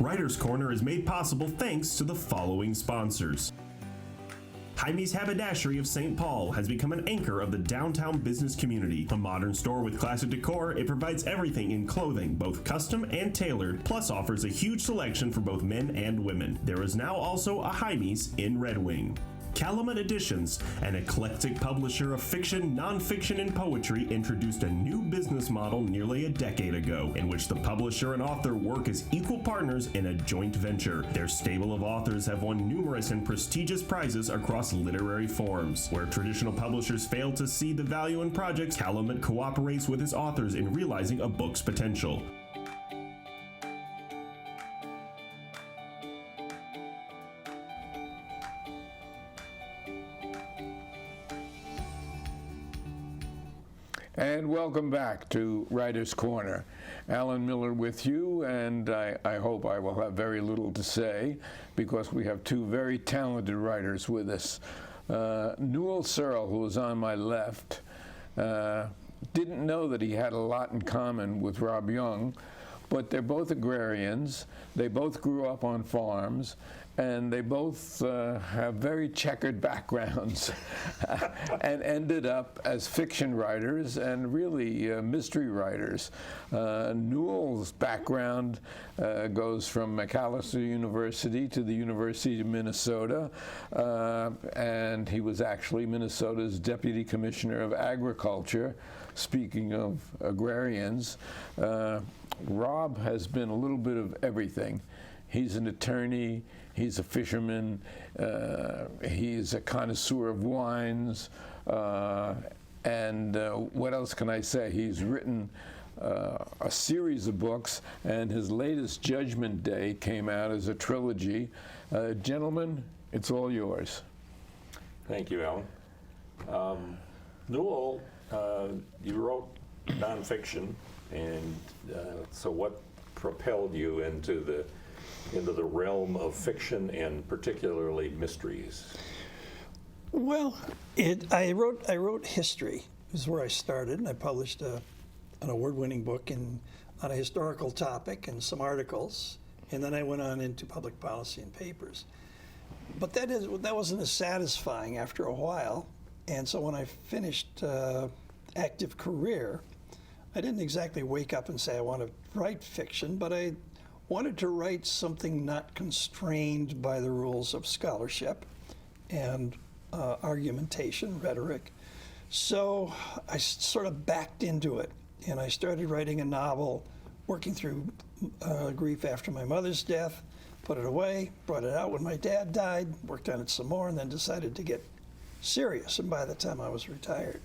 Writer's Corner is made possible thanks to the following sponsors. Jaime's Haberdashery of St. Paul has become an anchor of the downtown business community. A modern store with classic decor, it provides everything in clothing, both custom and tailored, plus offers a huge selection for both men and women. There is now also a Jaime's in Red Wing. Calumet Editions, an eclectic publisher of fiction, nonfiction, and poetry, introduced a new business model nearly a decade ago, in which the publisher and author work as equal partners in a joint venture. Their stable of authors have won numerous and prestigious prizes across literary forums. Where traditional publishers fail to see the value in projects, Calumet cooperates with its authors in realizing a book's potential. And welcome back to Writer's Corner. Alan Miller with you, and I hope I will have very little to say because we have two very talented writers with us. NEWELL SEARLE, who is on my left, didn't know that he had a lot in common with Rob Jung, but they're both agrarians. They both grew up on farms, and they both have very checkered backgrounds and ended up as fiction writers and really mystery writers. Newell's background goes from Macalester University to the University of Minnesota, and he was actually Minnesota's Deputy Commissioner of Agriculture. Speaking of agrarians, Rob has been a little bit of everything. He's an attorney, he's a fisherman, he's a connoisseur of wines, and what else can I say? He's written a series of books, and his latest, Judgment Day, came out as a trilogy. Gentlemen, it's all yours. Thank you, Alan. Newell, you wrote nonfiction, and so what propelled you into the realm of fiction and particularly mysteries? Well, I wrote history. This is where I started, and I published an award-winning book on a historical topic and some articles, and then I went on into public policy and papers. But that wasn't as satisfying after a while, and so when I finished active career, I didn't exactly wake up and say I want to write fiction, but I wanted to write something not constrained by the rules of scholarship and argumentation, rhetoric. So I sort of backed into it, and I started writing a novel, working through grief after my mother's death, put it away, brought it out when my dad died, worked on it some more, and then decided to get serious, and by the time I was retired.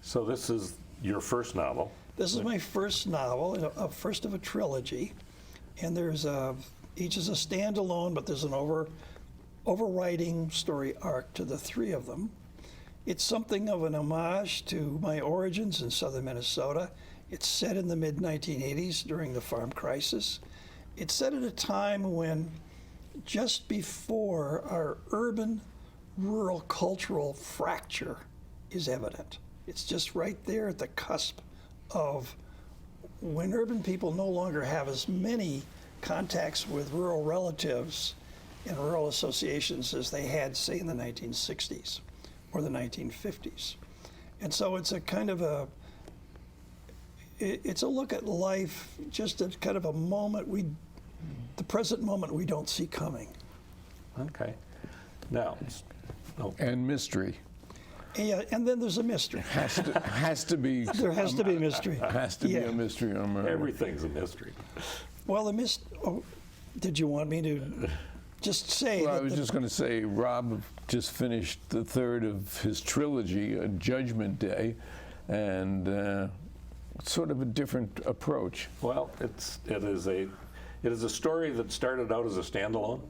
So this is your first novel? This is my first novel, first of a trilogy, and each is a standalone, but there's an overriding story arc to the three of them. It's something of an homage to my origins in southern Minnesota. It's set in the mid-1980s during the farm crisis. It's set at a time when, just before our urban-rural cultural fracture is evident. It's just right there at the cusp of when urban people no longer have as many contacts with rural relatives and rural associations as they had, say, in the 1960s or the 1950s. And so it's a kind of it's a look at life, just at kind of a moment the present moment we don't see coming. Okay. Now, And mystery. Yeah, and then there's a mystery. Has to be. There has to be a mystery. Has to be a mystery on murder. everything's a mystery. Well, did you want me to just say? Well, I was just going to say, Rob just finished the third of his trilogy, Judgment Day, and sort of a different approach. Well, it is a story that started out as a standalone,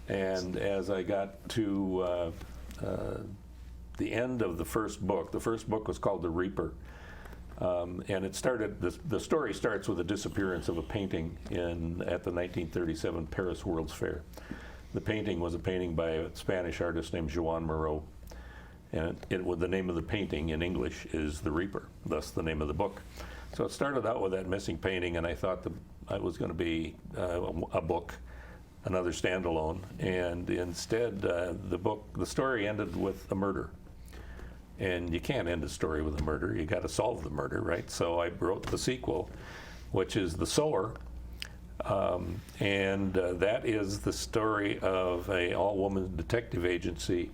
and as I got to the end of the first book was called The Reaper, and the story starts with the disappearance of a painting at the 1937 Paris World's Fair. The painting was a painting by a Spanish artist named Joan Moreau, and the name of the painting in English is The Reaper, thus the name of the book. So it started out with that missing painting, and I thought it was going to be a book, another standalone, and instead the story ended with a murder. And you can't end a story with a murder. You got to solve the murder, right? So I wrote the sequel, which is The Sower, and that is the story of a all-woman detective agency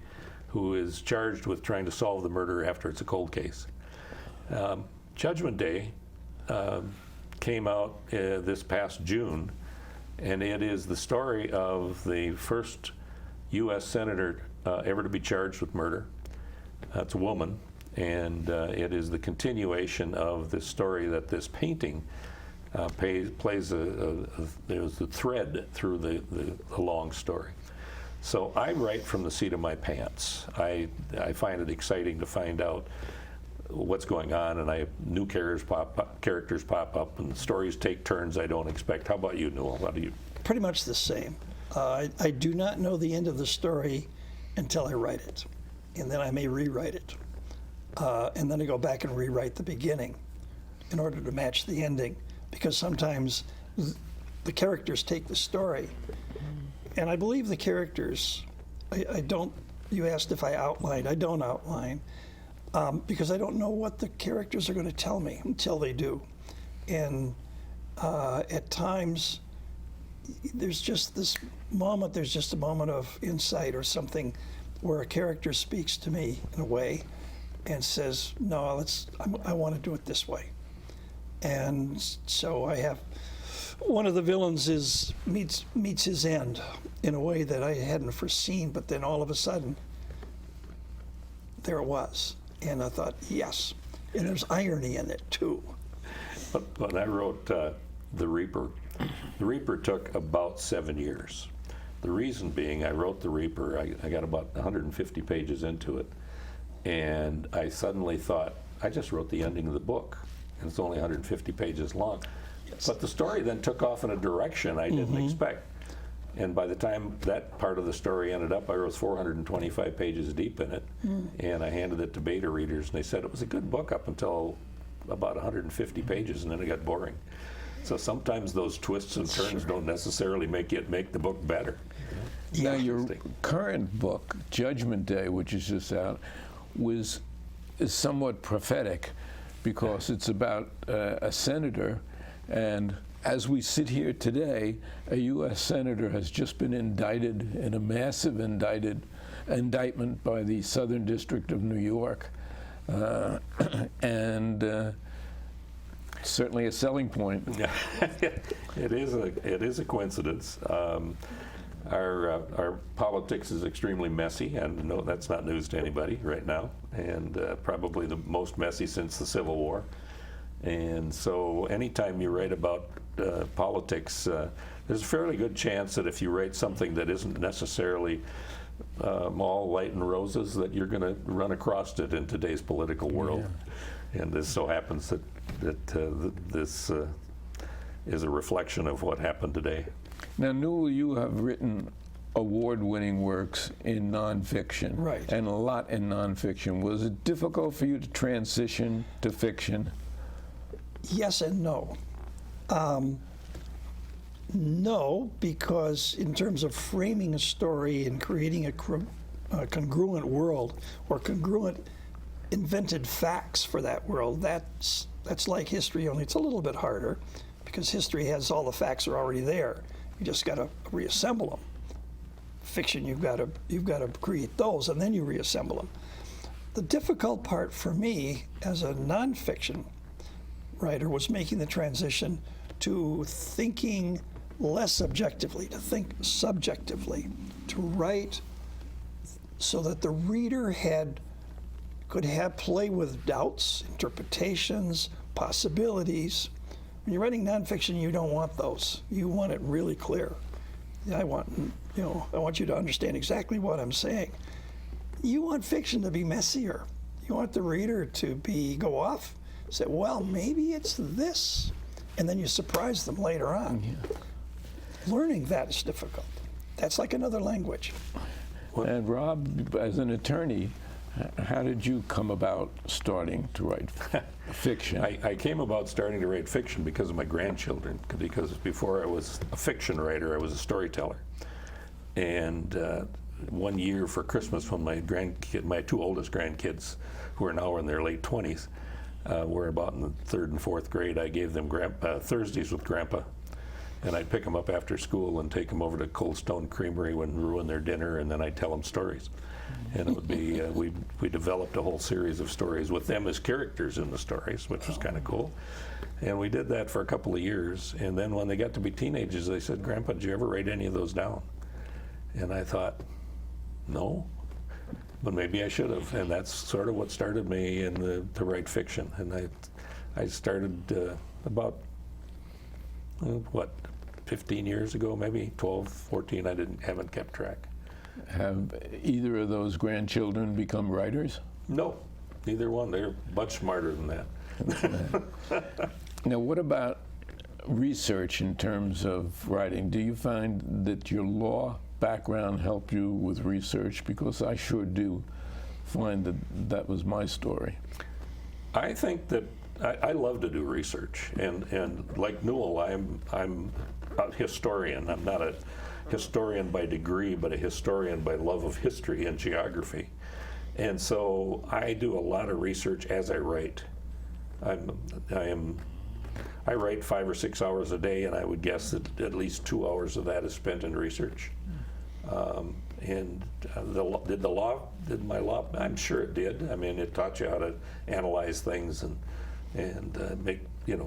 who is charged with trying to solve the murder after it's a cold case. Judgment Day came out this past June, and it is the story of the first U.S. senator ever to be charged with murder. It's a woman, and it is the continuation of this story that this painting plays there's a thread through the long story. So I write from the seat of my pants. I find it exciting to find out what's going on, and I have new characters pop up, and the stories take turns I don't expect. How about you, Newell? How do you? Pretty much the same. I do not know the end of the story until I write it, and then I may rewrite it, and then I go back and rewrite the beginning in order to match the ending, because sometimes the characters take the story, and I believe the characters. I don't. You asked if I outlined. I don't outline. Because I don't know what the characters are going to tell me until they do. And at times, there's just a moment of insight or something where a character speaks to me in a way and says, no, I want to do it this way. And so I have, one of the villains meets his end in a way that I hadn't foreseen, but then all of a sudden, there it was. And I thought, yes. And there's irony in it, too. When I wrote The Reaper took about 7 years. The reason being, I wrote The Reaper, I got about 150 pages into it, and I suddenly thought, I just wrote the ending of the book, and it's only 150 pages long. Yes. But the story then took off in a direction I didn't expect. And by the time that part of the story ended up, I was 425 pages deep in it, and I handed it to beta readers, and they said it was a good book up until about 150 pages, and then it got boring. So sometimes those twists and turns don't necessarily make the book better. Now, your current book, Judgment Day, which is just out, is somewhat prophetic because it's about a senator, and as we sit here today, a U.S. senator has just been indicted in a massive indictment by the Southern District of New York, and certainly a selling point. It is a coincidence. Our politics is extremely messy, and no, that's not news to anybody right now, and probably the most messy since the Civil War. And so anytime you write about politics, there's a fairly good chance that if you write something that isn't necessarily all light and roses, that you're going to run across it in today's political world. Yeah. And this so happens that this is a reflection of what happened today. Now, Newell, you have written award-winning works in nonfiction, right, and a lot in nonfiction. Was it difficult for you to transition to fiction? Yes and no. No, because in terms of framing a story and creating a congruent world or congruent invented facts for that world, that's like history, only it's a little bit harder because history has all the facts are already there. You just got to reassemble them. Fiction, you've got to create those and then you reassemble them. The difficult part for me as a nonfiction writer was making the transition to thinking less objectively, to think subjectively, to write so that the reader could play with doubts, interpretations, possibilities. When you're writing nonfiction, you don't want those. You want it really clear. I want you to understand exactly what I'm saying. You want fiction to be messier. You want the reader to go off, say, well, maybe it's this, and then you surprise them later on. Yeah. Learning that is difficult. That's like another language. And Rob, as an attorney, How did you come about starting to write fiction? I came about starting to write fiction because of my grandchildren, because before I was a fiction writer, I was a storyteller. And one year for Christmas, when my two oldest grandkids, who are now in their late 20s, were about in the 3rd and 4th grade, I gave them Thursdays with Grandpa. And I'd pick them up after school and take them over to Cold Stone Creamery and ruin their dinner, and then I'd tell them stories. And it would be, we developed a whole series of stories with them as characters in the stories, which was kind of cool. And we did that for a couple of years. And then when they got to be teenagers, they said, "Grandpa, did you ever write any of those down?" And I thought, no, but maybe I should have. And that's sort of what started me to write fiction. And I started about, 15 years ago, maybe 12, 14. I haven't kept track. Have either of those grandchildren become writers? No, neither one. They're much smarter than that. Now, what about research in terms of writing? Do you find that your law background helped you with research? Because I sure do find that was my story. I think that I love to do research, and like Newell, I'm a historian. I'm not a historian by degree, but a historian by love of history and geography. And so I do a lot of research as I write. I write 5 or 6 hours a day, and I would guess that at least 2 hours of that is spent in research. Did my law? I'm sure it did. I mean, it taught you how to analyze things and make,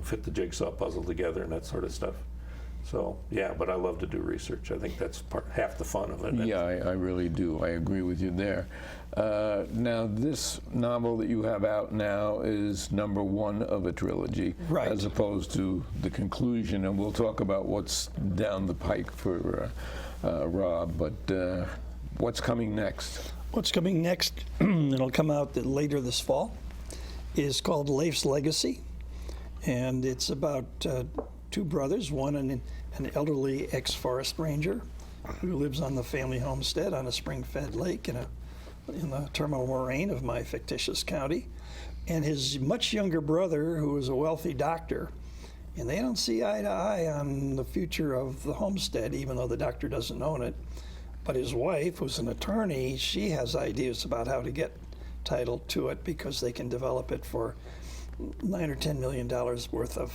fit the jigsaw puzzle together and that sort of stuff. So yeah, but I love to do research. I think that's half the fun of it. Yeah, I really do. I agree with you there. Now, this novel that you have out now is number 1 of a trilogy, right, as opposed to the conclusion, and we'll talk about what's down the pike for Rob, but what's coming next? What's coming next, it'll come out later this fall, is called Leif's Legacy, and it's about 2 brothers, one an elderly ex-forest ranger who lives on the family homestead on a spring-fed lake in the terminal moraine of my fictitious county, and his much younger brother who is a wealthy doctor. And they don't see eye to eye on the future of the homestead, even though the doctor doesn't own it. But his wife, who's an attorney, she has ideas about how to get title to it because they can develop it for $9 or $10 million worth of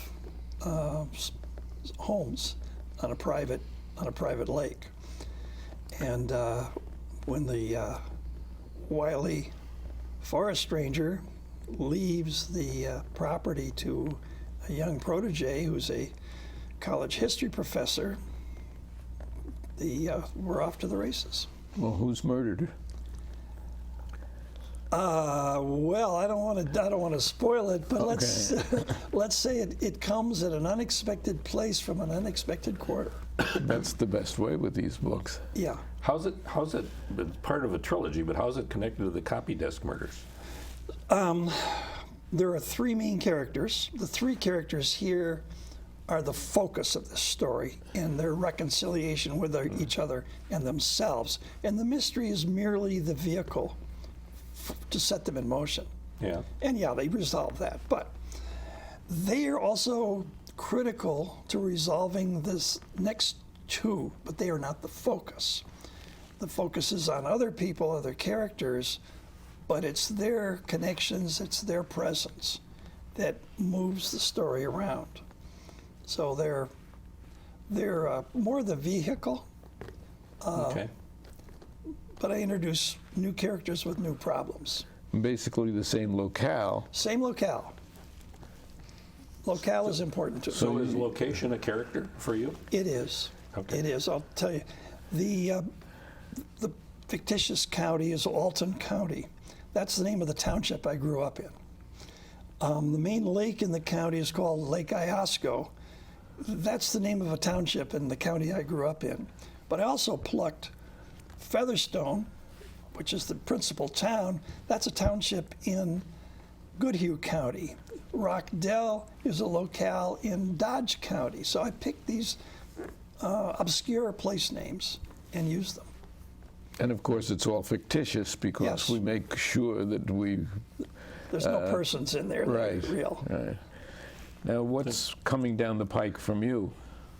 homes on a private lake. And when the wily forest ranger leaves the property to a young protege who's a college history professor, we're off to the races. Well, who's murdered? Well, I don't want to spoil it, but Okay. let's say it comes at an unexpected place from an unexpected quarter. That's the best way with these books. Yeah. How's it it's part of a trilogy, but how's it connected to the copy desk murders? There are 3 main characters. The 3 characters here are the focus of the story and their reconciliation with each other and themselves. And the mystery is merely the vehicle to set them in motion. Yeah. And yeah, they resolve that. But they are also critical to resolving this next 2, but they are not the focus. The focus is on other people, other characters, but it's their connections, it's their presence that moves the story around. So they're more the vehicle, Okay. but I introduce new characters with new problems. Basically the same locale. Same locale. Locale is important to me. So is location a character for you? It is. Okay. It is. I'll tell you. The fictitious county is Alton County. That's the name of the township I grew up in. The main lake in the county is called Lake Iosco. That's the name of a township in the county I grew up in. But I also plucked Featherstone, which is the principal town. That's a township in Goodhue County. Rockdale is a locale in Dodge County. So I picked these obscure place names and used them. And of course, it's all fictitious because Yes. we make sure that we. There's no persons in there that Right. are real. Right. Now, what's coming down the pike from you?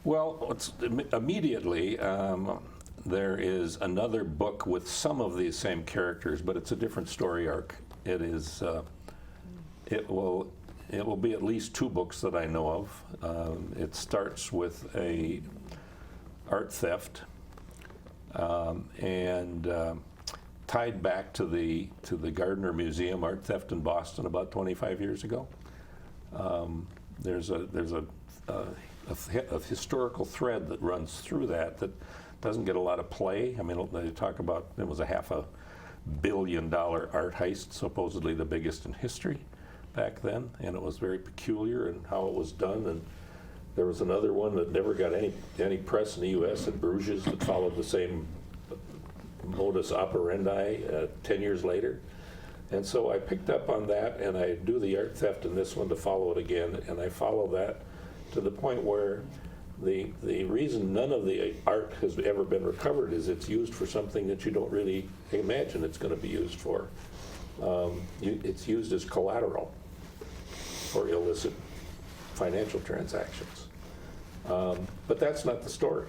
Well, immediately there is another book with some of these same characters, but it's a different story arc. It is. It will be at least 2 books that I know of. It starts with a art theft, and tied back to the Gardner Museum art theft in Boston about 25 years ago. There's a historical thread that runs through that doesn't get a lot of play. I mean, they talk about it was a $500 million art heist, supposedly the biggest in history back then, and it was very peculiar in how it was done. And there was another one that never got any press in the U.S. at Bruges that followed the same modus operandi 10 years later. And so I picked up on that, and I do the art theft in this one to follow it again, and I follow that to the point where the reason none of the art has ever been recovered is it's used for something that you don't really imagine it's going to be used for. It's used as collateral for illicit financial transactions. But that's not the story.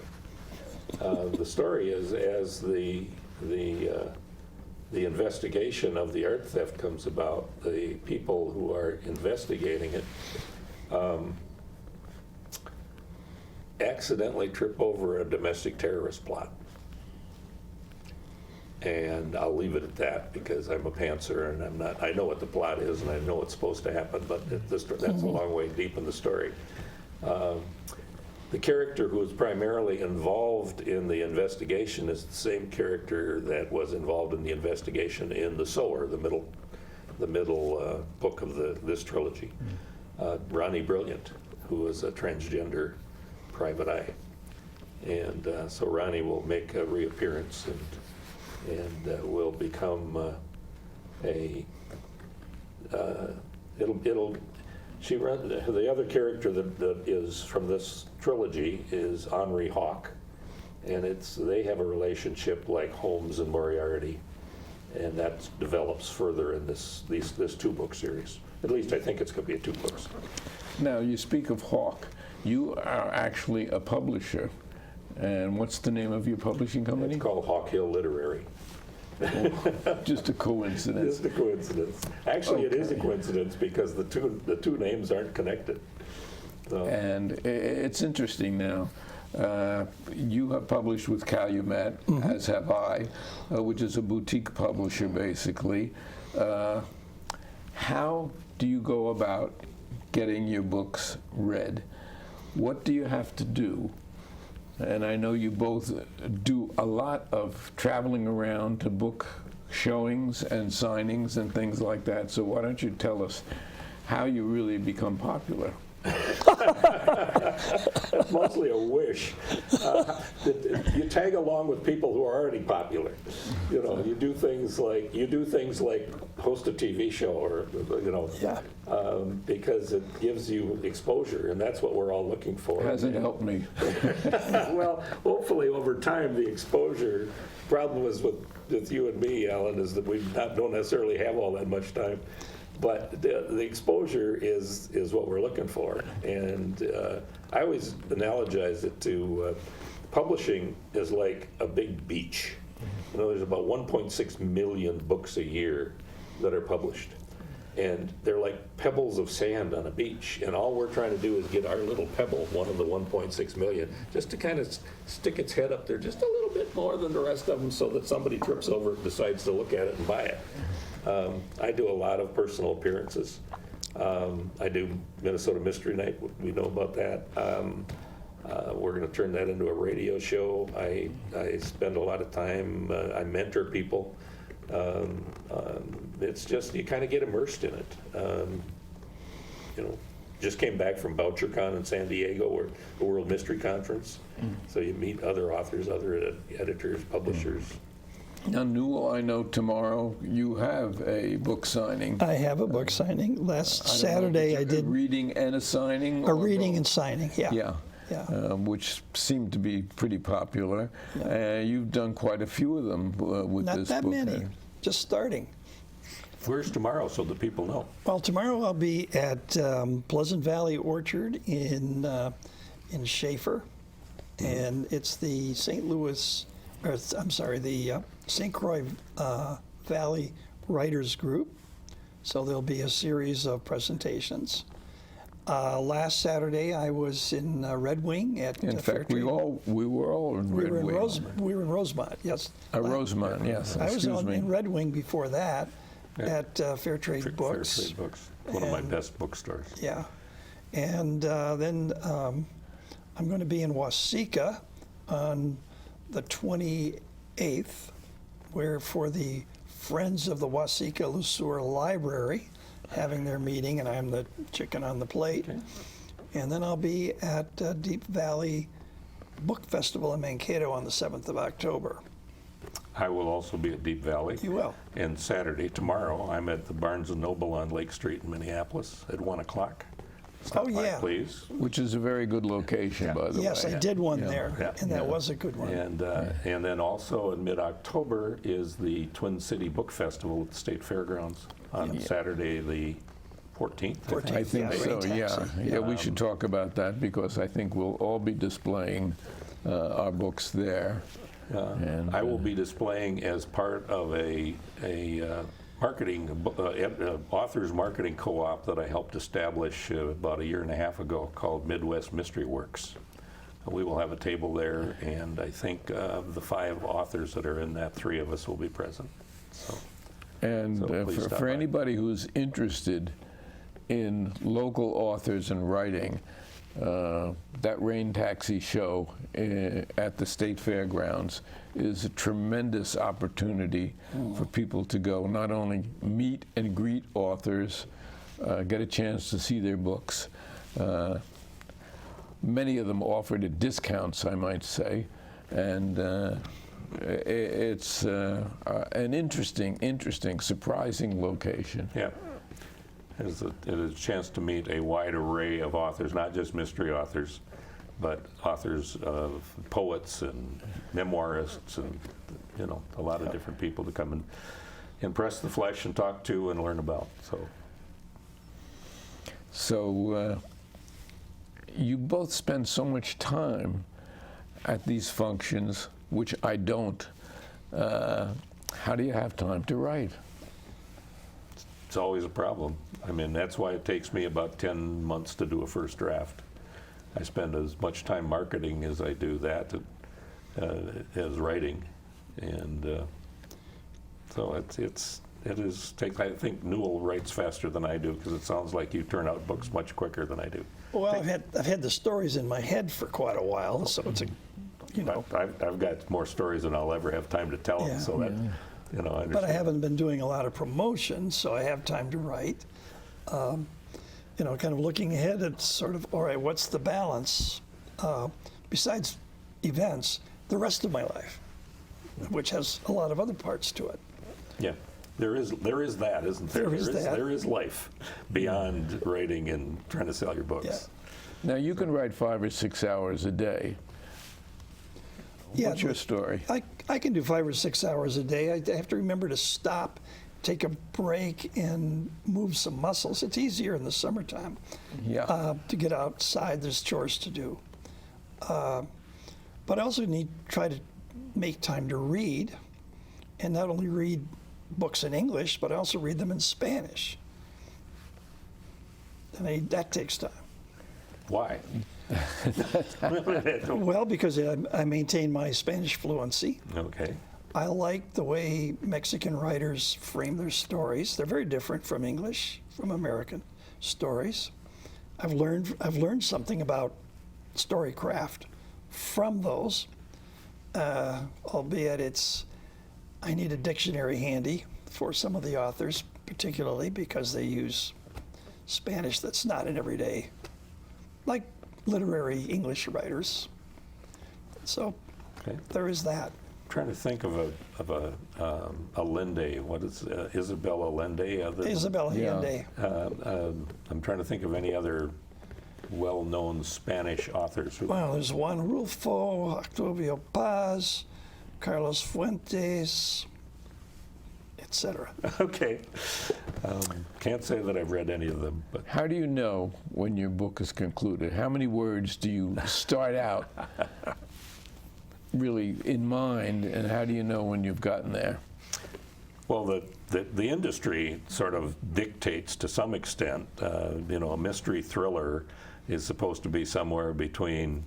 The story is as the investigation of the art theft comes about, the people who are investigating it accidentally trip over a domestic terrorist plot. And I'll leave it at that because I'm a pantser and I know what the plot is and I know what's supposed to happen, but that's a long way deep in the story. The character who is primarily involved in the investigation is the same character that was involved in the investigation in The Sower, the middle book of this trilogy. Ronnie Brilliant, who is a transgender private eye. And so Ronnie will make a reappearance and will become the other character that is from this trilogy is Henri Hawk, and they have a relationship like Holmes and Moriarty, and that develops further in this 2-book series. At least I think it's going to be 2 books. Now, you speak of Hawk. You are actually a publisher, and what's the name of your publishing company? It's called Hawk Hill Literary. Just a coincidence. Just a coincidence. Actually, It is a coincidence because the two names aren't connected. So. And it's interesting now. You have published with Calumet, as have I, which is a boutique publisher, basically. How do you go about getting your books read? What do you have to do? And I know you both do a lot of traveling around to book showings and signings and things like that. So why don't you tell us how you really become popular? That's mostly a wish. You tag along with people who are already popular. You do things like host a TV show, or because it gives you exposure, and that's what we're all looking for. Hasn't helped me. Well, hopefully over time the exposure. Problem is with you and me, Alan, is that we don't necessarily have all that much time. But the exposure is what we're looking for. And I always analogize it to publishing is like a big beach. There's about 1.6 million books a year that are published. And they're like pebbles of sand on a beach. And all we're trying to do is get our little pebble, one of the 1.6 million, just to kind of stick its head up there just a little bit more than the rest of them so that somebody trips over it and decides to look at it and buy it. I do a lot of personal appearances. I do Minnesota Mystery Night. We know about that. We're going to turn that into a radio show. I spend a lot of time. I mentor people. It's just you kind of get immersed in it. Just came back from BoucherCon in San Diego, or the World Mystery Conference. So you meet other authors, other editors, publishers. Now, Newell, I know tomorrow you have a book signing. I have a book signing. Last Saturday I did a reading and a signing? a reading and signing, yeah. Yeah. Yeah. which seem to be pretty popular. You've done quite a few of them with Not this that book. many, just starting. Where's tomorrow so that people know? Well, tomorrow I'll be at Pleasant Valley Orchard in Schaefer, and it's the St. Louis, or I'm sorry, the St. Croix Valley Writers Group. So there'll be a series of presentations. Last Saturday I was in Red Wing at. In fact, we were all in Red Wing. We were in Rosemont, yes. Rosemont, yes. I was Excuse me. in Red Wing before that at Fair Trade Books. Fair Trade Books, one of my best bookstores. Yeah, and then I'm going to be in Waseca on the 28th, where for the Friends of the Waseca Lesueur Library having their meeting, and I'm the chicken on the plate. Okay. And then I'll be at Deep Valley Book Festival in Mankato on the 7th of October. I will also be at Deep Valley. You will. And Saturday, tomorrow, I'm at the Barnes & Noble on Lake Street in Minneapolis at 1 o'clock. Stop by, yeah. please. Which is a very good location, by the way. Yes, I did one Yeah. there, Yeah. and that was a good one. And then also in mid-October is the Twin City Book Festival at the State Fairgrounds on Saturday the 14th. I think Yeah, so, great yeah. taxi. Yeah, we should talk about that because I think we'll all be displaying our books there. And, I will be displaying as part of a marketing, authors marketing co-op that I helped establish about a year and a half ago called Midwest Mystery Works. We will have a table there, and I think of the 5 authors that are in that, 3 of us will be present. And So please stop for by. anybody who's interested in local authors and writing, that Rain Taxi show at the State Fairgrounds is a tremendous opportunity for people to go not only meet and greet authors, get a chance to see their books. Many of them offered at discounts, I might say, and it's an interesting, surprising location. Yeah. It is a chance to meet a wide array of authors, not just mystery authors, but authors of poets and memoirists and, a lot of different people to come and impress the flesh and talk to and learn about. So you both spend so much time at these functions, which I don't. How do you have time to write? It's always a problem. I mean, that's why it takes me about 10 months to do a first draft. I spend as much time marketing as I do that as writing, and so I think Newell writes faster than I do because it sounds like you turn out books much quicker than I do. Well, I've had the stories in my head for quite a while, so it's I've got more stories than I'll ever have time to tell them. Yeah. So that I understand. But I haven't been doing a lot of promotion, so I have time to write. Kind of looking ahead, it's sort of, all right, what's the balance? Besides events, the rest of my life, which has a lot of other parts to it. Yeah, there is that, isn't there? There is that. There is life beyond writing and trying to sell your books. Yeah. Now, you can write 5 or 6 hours a day. Yeah, What's your story? I can do 5 or 6 hours a day. I have to remember to stop, take a break, and move some muscles. It's easier in the summertime to get outside. There's chores to do. But I also try to make time to read, and not only read books in English, but I also read them in Spanish. And that takes time. Why? Well, because I maintain my Spanish fluency. Okay. I like the way Mexican writers frame their stories. They're very different from English, from American stories. I've learned something about story craft from those, albeit I need a dictionary handy for some of the authors, particularly because they use Spanish that's not an everyday, like literary English writers. So there is that. Trying to think of a Allende. What is Isabel Allende? Isabel Allende. I'm trying to think of any other well-known Spanish authors? Well, there's Juan Rulfo, Octavio Paz, Carlos Fuentes, etc. Okay. Can't say that I've read any of them, but How do you know when your book is concluded? How many words do you start out really in mind, and how do you know when you've gotten there? well, the industry sort of dictates to some extent. You know, a mystery thriller is supposed to be somewhere between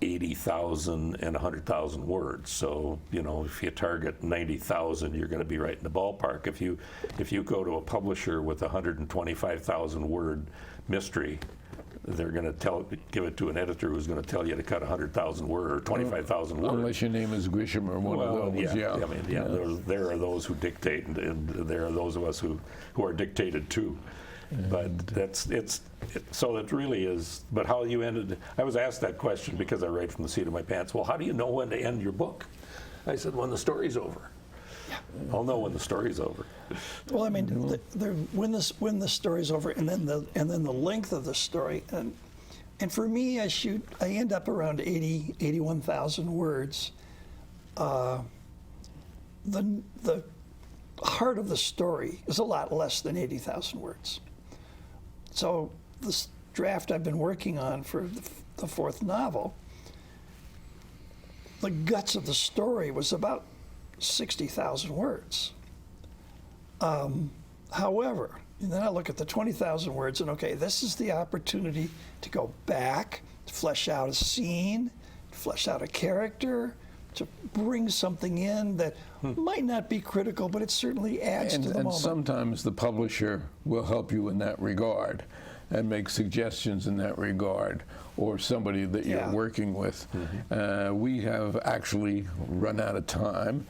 80,000 and 100,000 words. So, you know, if you target 90,000, you're going to be right in the ballpark. If you go to a publisher with a 125,000 word mystery, they're going to give it to an editor who's going to tell you to cut 100,000 words or 25,000 words. Unless your name is Grisham or one of those. Yeah. I mean, there are those who dictate, and there are those of us who are dictated to. But so it really is. But how you ended? I was asked that question because I write from the seat of my pants. Well, how do you know when to end your book? I said, when the story's over. Yeah. I'll know when the story's over. Well, I mean, when the story's over, and then the length of the story, and for me, I end up around 81,000 words. The heart of the story is a lot less than 80,000 words. So this draft I've been working on for the fourth novel, the guts of the story was about 60,000 words. However, and then I look at the 20,000 words and, okay, this is the opportunity to go back, to flesh out a scene, to flesh out a character, to bring something in that might not be critical, but it certainly adds to the moment. And sometimes the publisher will help you in that regard and make suggestions in that regard, or somebody that you're working with. We have actually run out of time.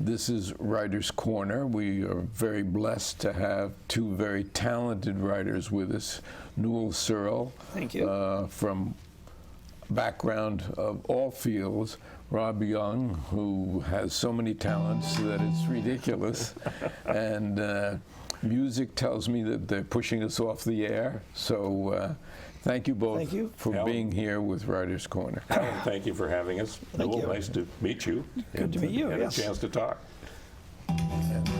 This is Writer's Corner. We are very blessed to have two very talented writers with us. Newell Searle, thank you, from background of all fields. Rob Jung, who has so many talents that it's ridiculous. And music tells me that they're pushing us off the air. So thank you both for being here with Writer's Corner. Alan, thank you for having us. Thank you. Nice to meet you. Good to meet you, and yes. a chance to talk. And